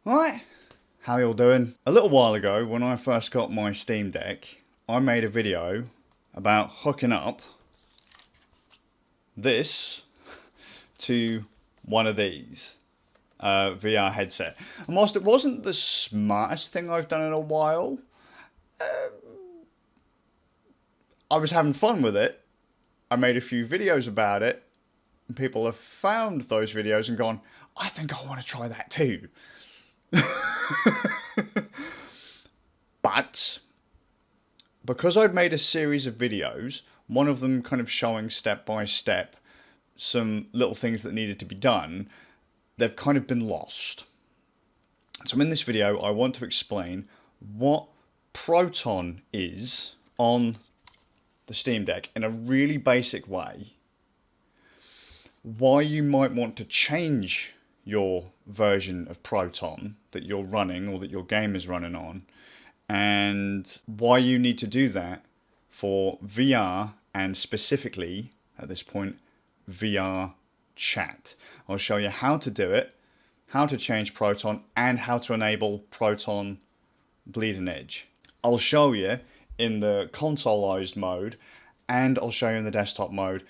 Right, how y'all doing? A little while ago, when I first got my Steam Deck, I made a video about hooking up this to one of these VR headset. And whilst it wasn't the smartest thing I've done in a while, I was having fun with it. I made a few videos about it, and people have found those videos and gone, I think I want to try that too. But because I've made a series of videos, one of them kind of showing step by step some little things that needed to be done, they've kind of been lost. So in this video, I want to explain what Proton is on the Steam Deck in a really basic way, why you might want to change your version of Proton that you're running or that your game is running on, and why you need to do that for VR and specifically, at this point, VR chat. I'll show you how to do it, how to change Proton, and how to enable Proton Bleeding Edge. I'll show you in the consoleized mode, and I'll show you in the desktop mode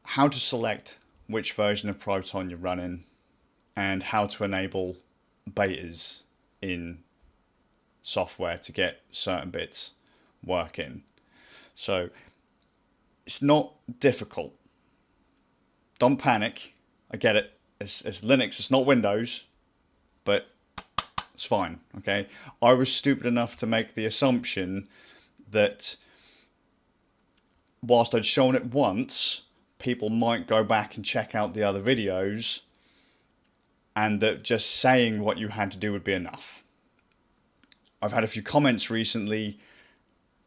how to select which version of Proton you're running and how to enable betas in software to get certain bits working. So it's not difficult. Don't panic. I get it. It's Linux, it's not Windows, but it's fine, okay? I was stupid enough to make the assumption that whilst I'd shown it once, people might go back and check out the other videos, and that just saying what you had to do would be enough. I've had a few comments recently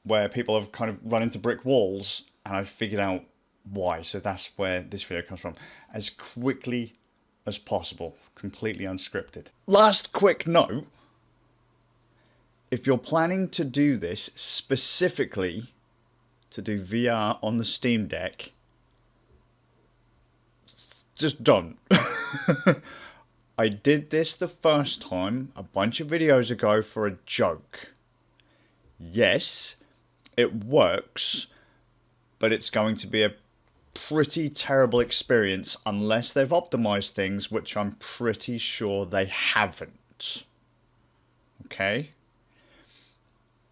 where people have kind of run into brick walls, and I've figured out why. So that's where this video comes from. As quickly as possible, completely unscripted. Last quick note, if you're planning to do this specifically to do VR on the Steam Deck, just don't. I did this the first time a bunch of videos ago for a joke. Yes, it works, but it's going to be a pretty terrible experience unless they've optimized things, which I'm pretty sure they haven't. Okay?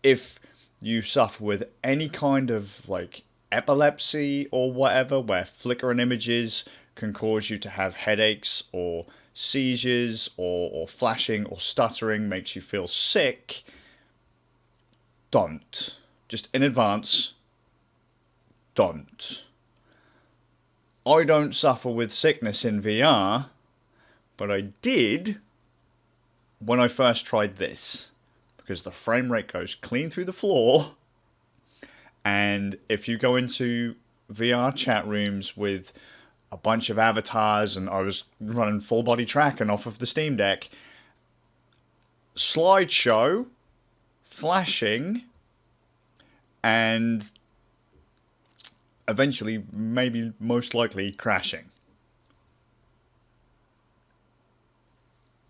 If you suffer with any kind of like epilepsy or whatever, where flickering images can cause you to have headaches or seizures or flashing or stuttering makes you feel sick, don't. Just in advance, don't. I don't suffer with sickness in VR, but I did when I first tried this, because the frame rate goes clean through the floor, and if you go into VR chat rooms with a bunch of avatars, and I was running full body tracking off of the Steam Deck, slideshow, flashing, and eventually, maybe most likely, crashing.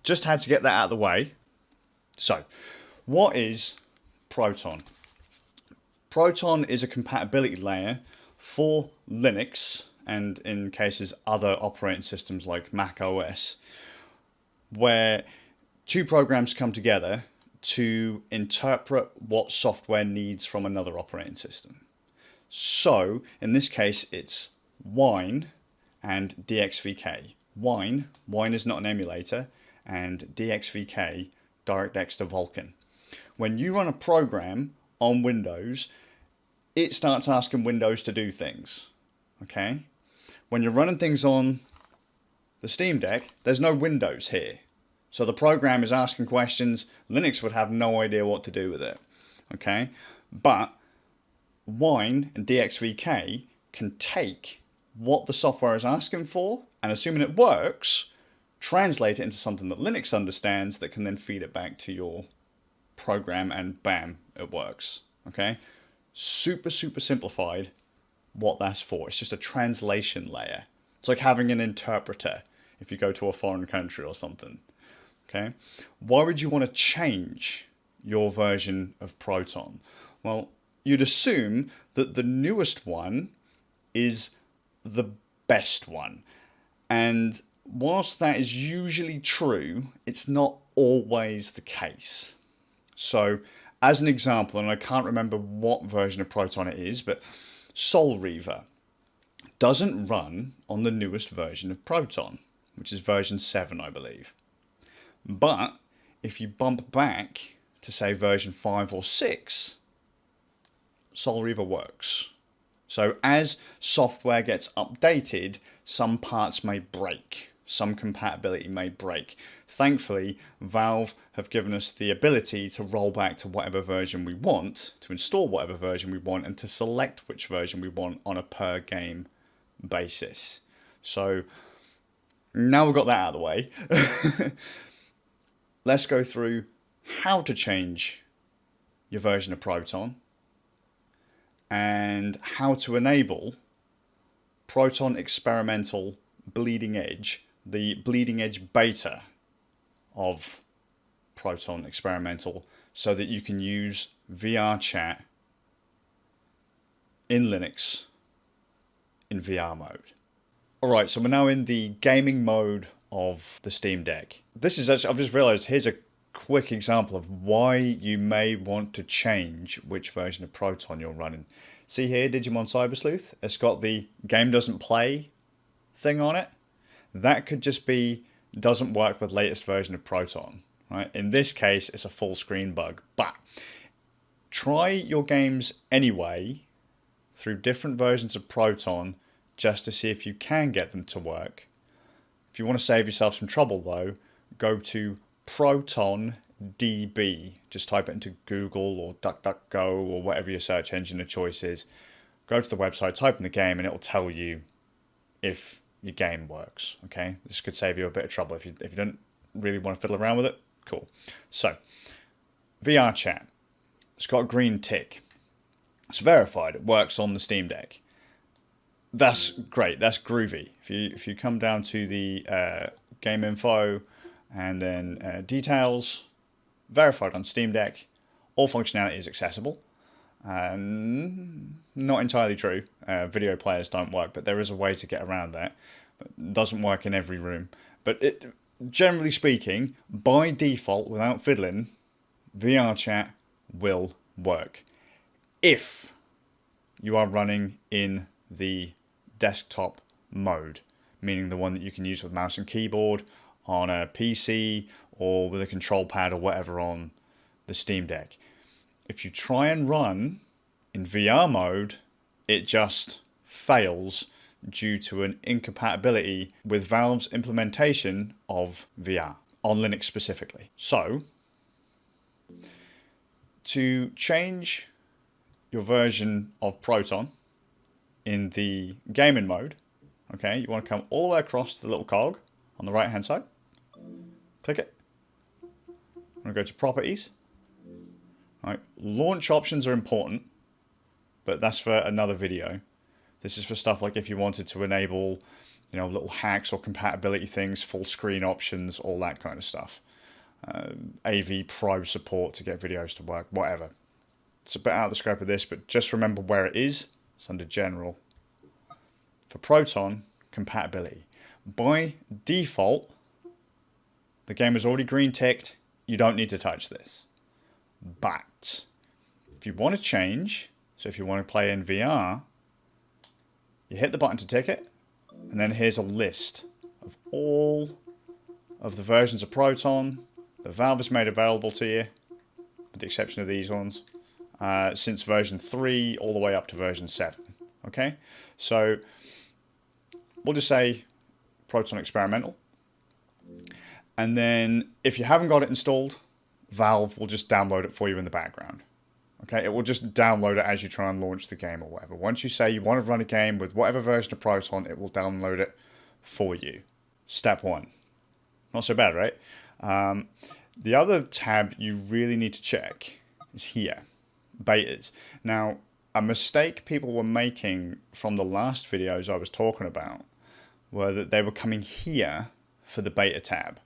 Just had to get that out of the way. So, what is Proton? Proton is a compatibility layer for Linux, and in cases other operating systems like Mac OS, where two programs come together to interpret what software needs from another operating system. So, in this case, it's Wine and DXVK. Wine is not an emulator, and DXVK, DirectX to Vulkan. When you run a program on Windows, it starts asking Windows to do things, okay? When you're running things on the Steam Deck, there's no Windows here. So the program is asking questions. Linux would have no idea what to do with it, okay? But Wine and DXVK can take what the software is asking for, and assuming it works, translate it into something that Linux understands that can then feed it back to your program, and bam, it works, okay? Super simplified what that's for. It's just a translation layer. It's like having an interpreter if you go to a foreign country or something. Okay, why would you want to change your version of Proton? Well, you'd assume that the newest one is the best one. And whilst that is usually true, it's not always the case. So, as an example, and I can't remember what version of Proton it is, but Soul Reaver doesn't run on the newest version of Proton, which is version 7, I believe. But if you bump back to, say, version 5 or 6, Soul Reaver works. So as software gets updated, some parts may break, some compatibility may break. Thankfully, Valve have given us the ability to roll back to whatever version we want, to install whatever version we want, and to select which version we want on a per game basis. So now we've got that out of the way, let's go through how to change your version of Proton and how to enable Proton-Experimental Bleeding Edge, the Bleeding Edge beta of Proton-Experimental, so that you can use VR chat in Linux in VR mode. Alright, so we're now in the gaming mode of the Steam Deck. This is actually, I've just realized, here's a quick example of why you may want to change which version of Proton you're running. See here, Digimon Cyber Sleuth, it's got the game doesn't play thing on it. That could just be doesn't work with latest version of Proton. Right? In this case, it's a full screen bug. But try your games anyway through different versions of Proton just to see if you can get them to work. If you want to save yourself some trouble though, go to Proton-DB. Just type it into Google or DuckDuckGo or whatever your search engine of choice is. Go to the website, type in the game, and it will tell you if your game works. Okay, this could save you a bit of trouble if you don't really want to fiddle around with it. Cool. So, VR chat. It's got a green tick. It's verified. It works on the Steam Deck. That's great. That's groovy. If you come down to the game info and then details, verified on Steam Deck, all functionality is accessible. Not entirely true. Video players don't work, but there is a way to get around that. It doesn't work in every room. But generally speaking, by default, without fiddling, VR chat will work. If you are running in the desktop mode, meaning the one that you can use with mouse and keyboard on a PC or with a control pad or whatever on the Steam Deck. If you try and run in VR mode, it just fails due to an incompatibility with Valve's implementation of VR, on Linux specifically. So, to change your version of Proton in the gaming mode, okay, you want to come all the way across to the little cog on the right hand side, click it, I'm going to go to properties. Right. Launch options are important, but that's for another video. This is for stuff like if you wanted to enable, little hacks or compatibility things, full screen options, all that kind of stuff. AV Pro support to get videos to work, whatever. It's a bit out of the scope of this, but just remember where it is. It's under General. For Proton, compatibility. By default, the game is already green ticked. You don't need to touch this. But if you want to change, so if you want to play in VR, you hit the button to tick it, and then here's a list of all of the versions of Proton that Valve has made available to you, with the exception of these ones, since version 3 all the way up to version 7. Okay, so we'll just say Proton Experimental, and then if you haven't got it installed, Valve will just download it for you in the background. Okay, it will just download it as you try and launch the game or whatever. Once you say you want to run a game with whatever version of Proton, it will download it for you. Step 1. Not so bad, right? The other tab you really need to check is here, betas. Now, a mistake people were making from the last videos I was talking about were that they were coming here for the beta tab.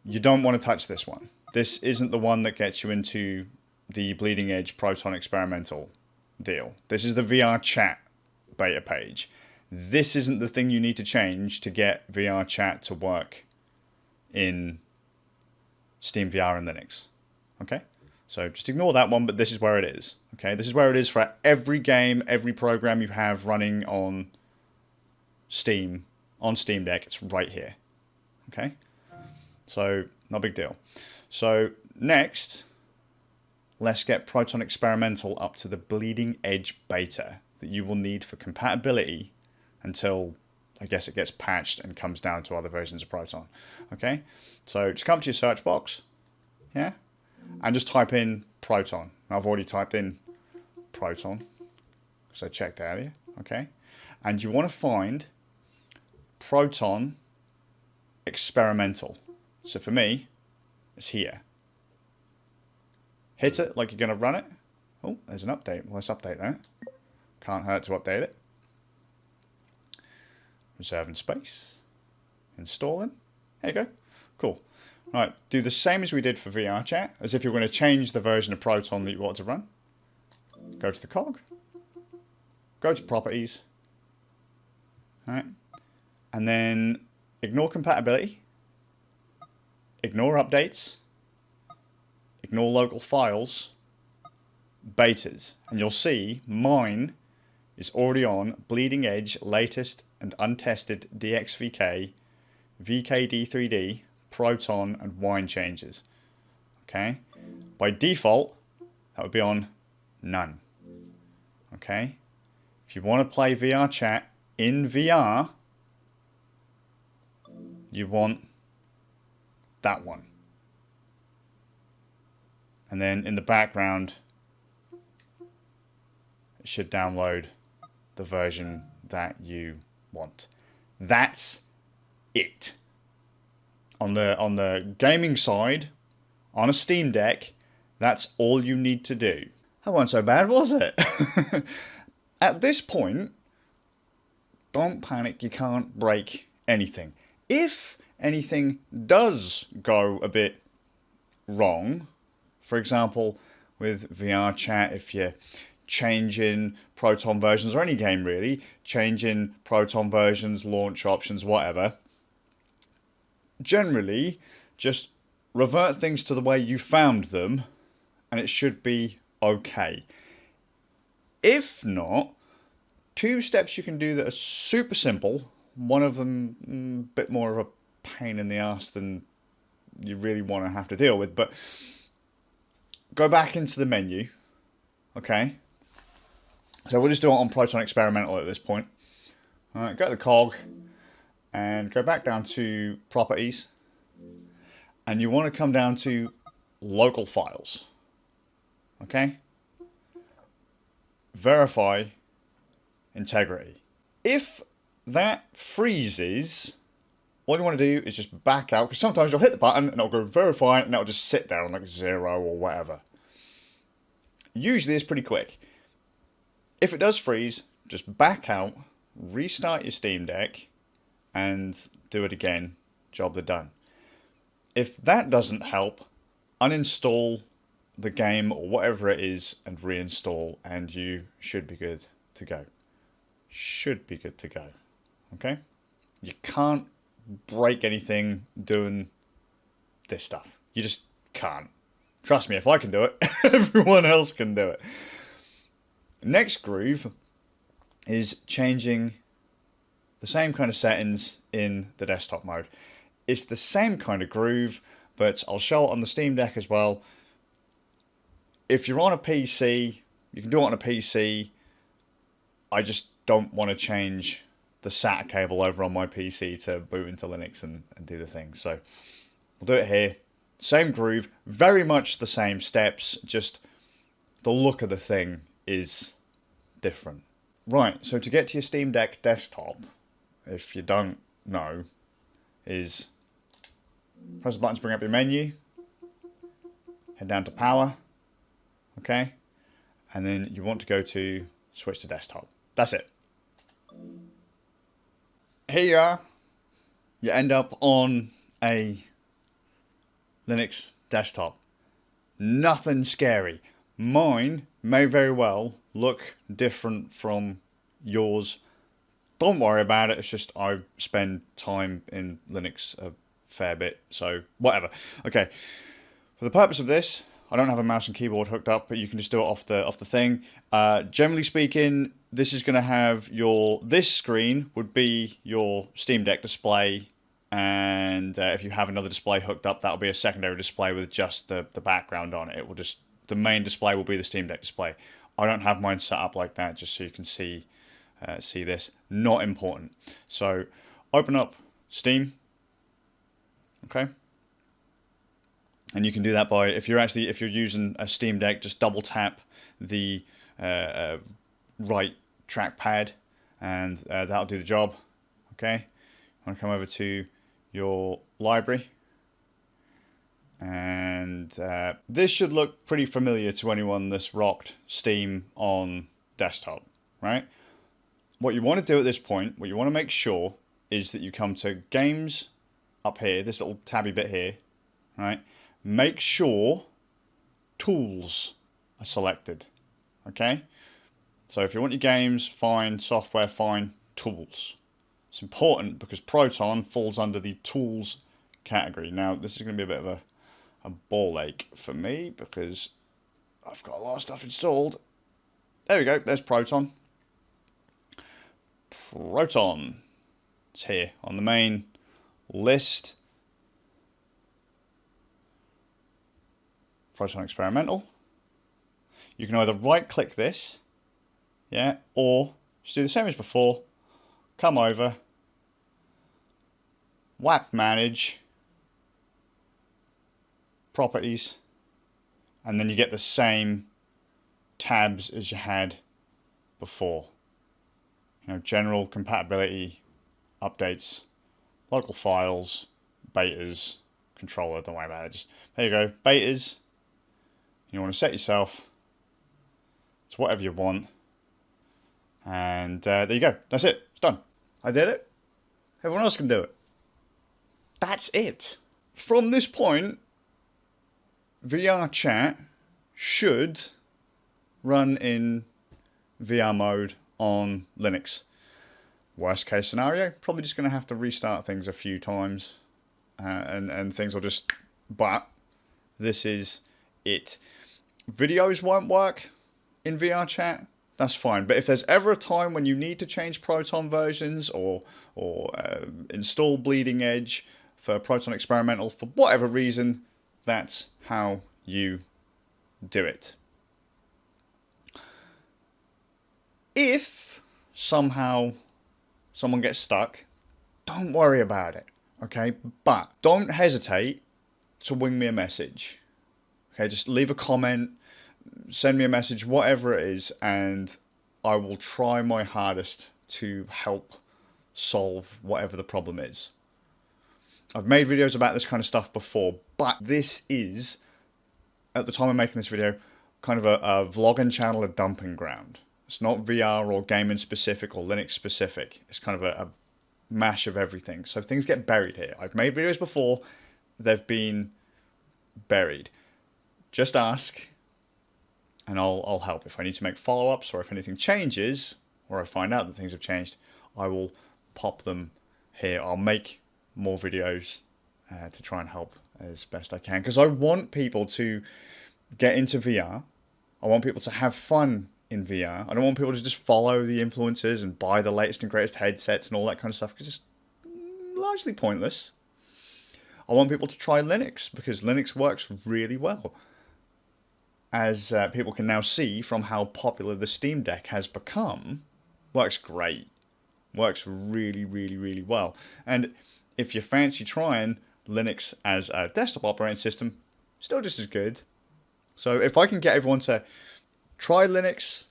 you don't want to touch this one. This isn't the one that gets you into the Bleeding Edge Proton Experimental deal. This is the VR chat beta page. This isn't the thing you need to change to get VR chat to work in Steam VR and Linux. Okay? So just ignore that one, but this is where it is. Okay? This is where it is for every game, every program you have running on Steam Deck. It's right here. Okay? So, not a big deal. So, next, let's get Proton Experimental up to the Bleeding Edge beta that you will need for compatibility until, I guess, it gets patched and comes down to other versions of Proton. Okay? So, just come to your search box. Yeah? And just type in Proton. I've already typed in Proton, so I checked earlier. Okay? And you want to find Proton Experimental. So for me, it's here. Hit it like you're going to run it. Oh, there's an update. Well, let's update that. Can't hurt to update it. Reserving space. Installing. There you go. Cool. Right, do the same as we did for VR chat, as if you're going to change the version of Proton that you want to run. Go to the cog. Go to properties. Alright. And then ignore compatibility. Ignore updates. Ignore local files. Betas. And you'll see mine is already on Bleeding Edge latest and untested DXVK, VKD3D, Proton, and wine changes. Okay? By default, that would be on none. Okay? If you want to play VR chat in VR, you want that one. And then in the background, it should download the version that you want. That's it. On the gaming side, on a Steam Deck, that's all you need to do. That wasn't so bad, was it? At this point, don't panic, you can't break anything. If anything does go a bit wrong, for example, with VR chat, if you're changing Proton versions, or any game really, changing Proton versions, launch options, whatever, generally just revert things to the way you found them and it should be okay. If not, two steps you can do that are super simple. One of them a bit more of a pain in the ass than you really want to have to deal with, but go back into the menu. Okay, so we'll just do it on Proton Experimental at this point. Alright, go to the cog and go back down to properties, and you want to come down to local files. Okay, verify integrity. If that freezes, all you want to do is just back out, because sometimes you'll hit the button and it'll go verify and it'll just sit there on like 0 or whatever. Usually it's pretty quick. If it does freeze, just back out, restart your Steam Deck, and do it again. Job done. If that doesn't help, uninstall the game or whatever it is and reinstall, and you should be good to go. Should be good to go. Okay? You can't break anything doing this stuff. You just can't. Trust me, if I can do it, everyone else can do it. Next groove is changing the same kind of settings in the desktop mode. It's the same kind of groove, but I'll show it on the Steam Deck as well. If you're on a PC, you can do it on a PC. I just don't want to change the SATA cable over on my PC to boot into Linux and do the thing. So we'll do it here. Same groove, very much the same steps, just the look of the thing is different. Right, so to get to your Steam Deck desktop, if you don't know, is press the button to bring up your menu, head down to power, okay, and then you want to go to switch to desktop. That's it. Here you are. You end up on a Linux desktop. Nothing scary. Mine may very well look different from yours. Don't worry about it. It's just I spend time in Linux a fair bit. So whatever. Okay. For the purpose of this, I don't have a mouse and keyboard hooked up, but you can just do it off the thing. Generally speaking, this is going to have this screen would be your Steam Deck display, and if you have another display hooked up, that'll be a secondary display with just the background on it. It will just, the main display will be the Steam Deck display. I don't have mine set up like that, just so you can see this. Not important. So open up Steam. Okay. And you can do that by, if you're using a Steam Deck, just double tap the right trackpad, and that'll do the job. Okay, I'm gonna come over to your library, and this should look pretty familiar to anyone that's rocked Steam on desktop, right? What you want to do at this point, what you want to make sure is that you come to Games up here, this little tabby bit here, right? Make sure Tools are selected, okay? So if you want your games, fine. Software, fine. Tools. It's important because Proton falls under the Tools category. Now, this is going to be a bit of a ball ache for me because I've got a lot of stuff installed. There we go. There's Proton. Proton. It's here on the main list. Proton-Experimental. You can either right-click this, yeah, or just do the same as before. Come over, WAP Manage, Properties, and then you get the same tabs as you had before. You know, General, Compatibility, Updates, Local Files, Betas, Controller. Don't worry about it. Just there you go. Betas. You want to set yourself to whatever you want. And there you go. That's it. It's done. I did it. Everyone else can do it. That's it. From this point, VR chat should run in VR mode on Linux. Worst case scenario, probably just going to have to restart things a few times. And things will just... But this is it. Videos won't work in VR chat, that's fine. But if there's ever a time when you need to change Proton versions or install Bleeding Edge for Proton-Experimental for whatever reason, that's how you do it. If somehow someone gets stuck, don't worry about it, okay? But don't hesitate to wing me a message. Okay, just leave a comment, send me a message, whatever it is, and I will try my hardest to help solve whatever the problem is. I've made videos about this kind of stuff before, but this is, at the time of making this video, kind of a vlogging channel, a dumping ground. It's not VR or gaming specific or Linux specific. It's kind of a mash of everything. So things get buried here. I've made videos before, they've been buried. Just ask, and I'll help. If I need to make follow-ups, or if anything changes, or I find out that things have changed, I will pop them here. I'll make more videos to try and help as best I can, because I want people to get into VR. I want people to have fun in VR. I don't want people to just follow the influencers and buy the latest and greatest headsets and all that kind of stuff, because it's largely pointless. I want people to try Linux, because Linux works really well. As people can now see from how popular the Steam Deck has become, works great. Works really, really, really well. And if you fancy trying Linux as a desktop operating system, still just as good. So if I can get everyone to try Linux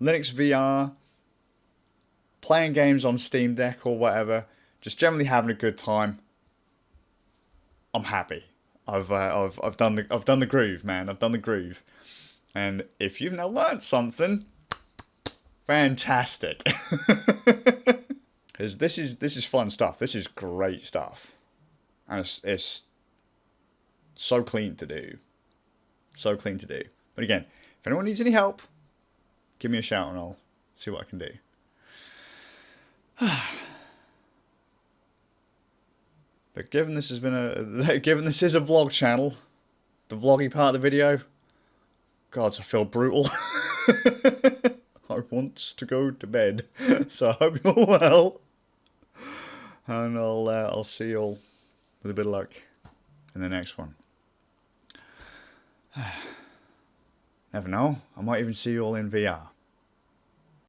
VR, playing games on Steam Deck or whatever, just generally having a good time, I'm happy. I've done the groove, man. I've done the groove. And if you've now learned something, fantastic. Because this is fun stuff. This is great stuff. And it's So clean to do. So clean to do. But again, if anyone needs any help, give me a shout and I'll see what I can do. But given this has been given this is a vlog channel, the vloggy part of the video, gods, I feel brutal. I want to go to bed, so I hope you're well, and I'll see you all with a bit of luck in the next one. Never know, I might even see you all in VR.